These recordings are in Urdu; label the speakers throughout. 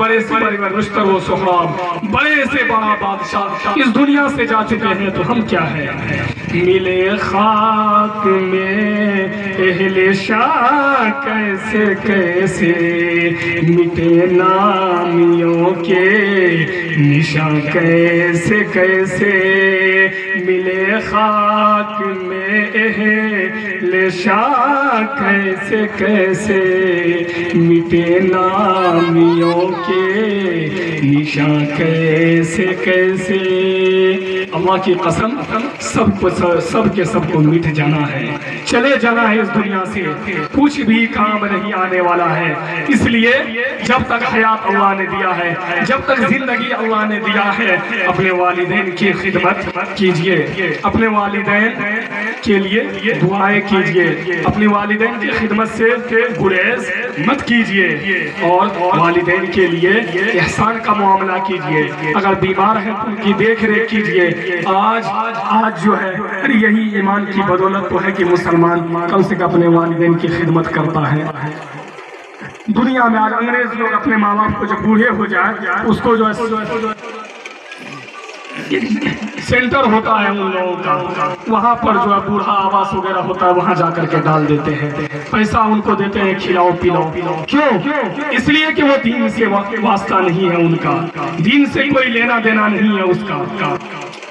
Speaker 1: بڑے سے بڑے رشتر و صحاب، بڑے سے بڑا بادشاہ اس دنیا سے جا چکے ہیں، تو ہم کیا ہے؟ ملے خاک میں اہل شاہ کیسے کیسے، مٹے نامیوں کے نشان کیسے کیسے، ملے خاک میں اہل شاہ کیسے کیسے، مٹے نامیوں کے نشان کیسے کیسے۔ اللہ کی قسم سب کے سب کو مٹ جانا ہے، چلے جانا ہے اس دنیا سے، کچھ بھی کام نہیں آنے والا ہے۔ اس لیے جب تک حیات اللہ نے دیا ہے، جب تک زندگی اللہ نے دیا ہے، اپنے والدین کی خدمت کیجئے، اپنے والدین کے لیے دعائیں کیجئے، اپنے والدین کی خدمت سے گریز مت کیجئے، اور والدین کے لیے احسان کا معاملہ کیجئے۔ اگر بیمار ہیں تو ان کی دیکھ ریکھ کیجئے۔ آج جو ہے یہی ایمان کی بدولت تو ہے کہ مسلمان کم سے کم اپنے والدین کی خدمت کرتا ہے۔ دنیا میں آج انگریز لوگ اپنے ماں باپ کو جب بوڑھے ہو جائے، اس کو جو ہے سینٹر ہوتا ہے ان لوگوں کا، وہاں پر جو ہے بوڑھا آواس وغیرہ ہوتا ہے، وہاں جا کر کے ڈال دیتے ہیں، پیسہ ان کو دیتے ہیں، کھلاؤ پلاؤ۔ کیوں؟ اس لیے کہ وہ دین سے واسطہ نہیں ہے، ان کا دین سے کوئی لینا دینا نہیں ہے اس کا۔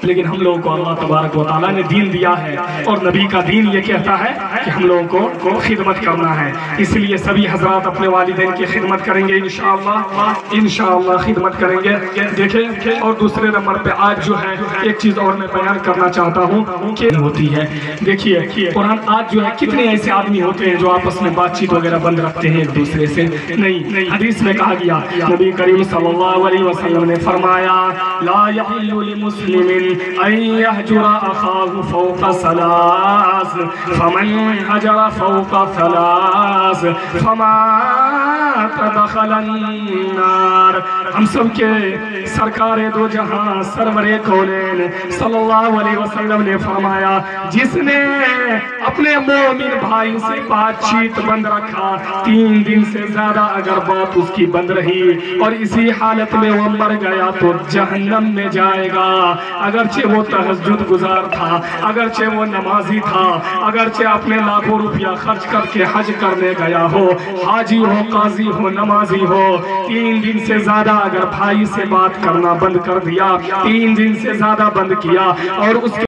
Speaker 1: لیکن ہم لوگوں کو اللہ تبارک و تعالیٰ نے دین دیا ہے، اور نبی کا دین یہ کہتا ہے کہ ہم لوگوں کو خدمت کرنا ہے۔ اس لیے سبھی حضرات اپنے والدین کی خدمت کریں گے انشاءاللہ خدمت کریں گے۔ دیکھیں، اور دوسرے نمبر پہ آج جو ہے ایک چیز اور میں بیان کرنا چاہتا ہوں کہ ہوتی ہے، دیکھیے قرآن آج جو ہے کتنے ایسے آدمی ہوتے ہیں جو آپس میں بات چیت وغیرہ بند رکھتے ہیں ایک دوسرے سے۔ نہیں، حدیث میں کہا گیا، نبی کریم صلی اللہ علیہ وسلم نے فرمایا، لا یحل لمسلم ان يهجر اخاه فوق ثلاث فمن هجر فوق ثلاث فمات دخل النار۔ ہم سب کے سرکار دو جہاں سرور کونین صلی اللہ علیہ وسلم نے فرمایا، جس نے اپنے مومن بھائی سے بات چیت بند رکھا، 3 دن سے زیادہ اگر بات اس کی بند رہی اور اسی حالت میں وہ مر گیا تو جہنم میں جائے گا۔ اگرچہ وہ تہجد گزار تھا، اگرچہ وہ نمازی تھا، اگرچہ اپنے لاکھوں روپیہ خرچ کر کے حج کرنے گیا ہو، حاجی ہو، قاضی ہو، نمازی ہو، 3 دن سے زیادہ اگر بھائی سے بات کرنا بند کر دیا، 3 دن سے زیادہ بند کیا، اور اس کے